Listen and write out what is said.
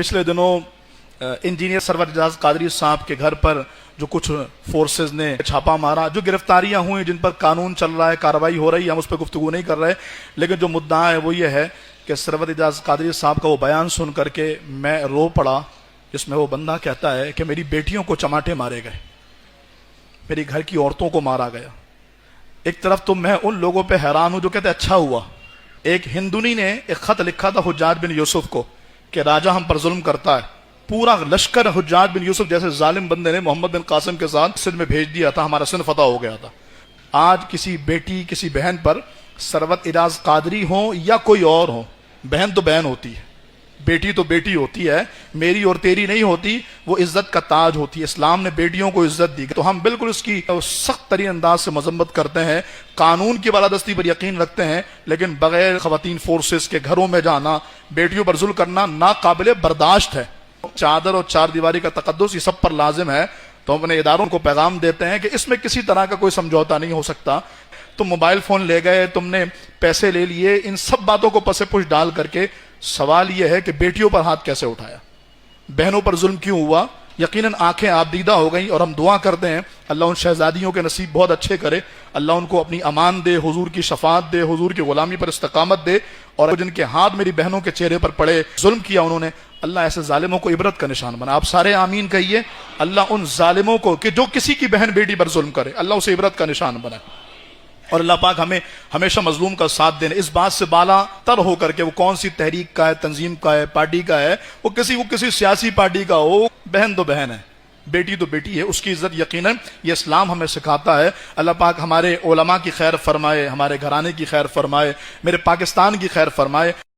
पिछले दिनों engineer server Ejaz Qadri साहब के घर पर जो कुछ फोर्सेज ने छापा मारा, जो गिरफ्तारियां हुई जिन पर कानून चल रहा है, कार्रवाई हो रही है, हम उस पर गुफ्तगू नहीं कर रहे, लेकिन जो मुद्दा है वो ये है कि सरवर एजाज कादरी साहब का वो बयान सुन करके मैं रो पड़ा, जिसमें वो बंदा कहता है कि मेरी बेटियों को चमाटे मारे गए, मेरी घर की औरतों को मारा गया। एक तरफ तो मैं उन लोगों पे हैरान हूं जो कहते अच्छा हुआ। एक हिंदुनी ने एक खत लिखा था हुज्जाज बिन यूसुफ को कि राजा हम पर जुल्म करता है, पूरा लश्कर हुज्जाज बिन यूसुफ जैसे जालिम बंदे ने मोहम्मद बिन कासिम के साथ सिंध में भेज दिया था, हमारा सिंध फतह हो गया था। आज किसी बेटी किसी बहन पर सरवर एजाज कादरी हो या कोई और हो, बहन तो बहन होती है, बेटी तो बेटी होती है, मेरी और तेरी नहीं होती, वो इज्जत का ताज होती है। इस्लाम ने बेटियों को इज्जत दी, तो हम बिल्कुल इसकी सख्त तरीन अंदाज से मजम्मत करते हैं, कानून की बालादस्ती पर यकीन रखते हैं, लेकिन बगैर खवातीन फोर्सेस के घरों में जाना, बेटियों पर जुल्म करना नाकाबिले बर्दाश्त है। चादर और चार दीवारी का तकद्दुस ये सब पर लाजिम है, तो अपने इदारों को पैगाम देते हैं कि इसमें किसी तरह का कोई समझौता नहीं हो सकता। तुम मोबाइल फोन ले गए, तुमने पैसे ले लिए, इन सब बातों को पसे पुश डाल करके सवाल यह है कि बेटियों पर हाथ कैसे उठाया, बहनों पर जुल्म क्यों हुआ। यकीनन आंखें आबदीदा हो गई और हम दुआ करते हैं अल्लाह उन शहजादियों के नसीब बहुत अच्छे करे, अल्लाह उनको अपनी अमान दे, हुजूर की शफात दे, हुजूर की गुलामी पर इस्तकामत दे, और जिनके हाथ मेरी बहनों के चेहरे पर पड़े, जुल्म किया उन्होंने, अल्लाह ऐसे जालिमों को इबरत का निशान बना। आप सारे आमीन कहिए। अल्लाह उन जालिमों को कि जो किसी की बहन बेटी पर जुल्म करे, अल्लाह उसे इबरत का निशान बनाए, और अल्लाह पाक हमें हमेशा मजलूम का साथ देने, इस बात से बाला तर हो करके वो कौन सी तहरीक का है, तंजीम का है, पार्टी का है, वो किसी सियासी पार्टी का हो, बहन तो बहन है, बेटी तो बेटी है, उसकी इज्जत यकीनन ये इस्लाम हमें सिखाता है। अल्लाह पाक हमारे उलमा की खैर फरमाए, हमारे घराने की खैर फरमाए, मेरे पाकिस्तान की खैर फरमाए।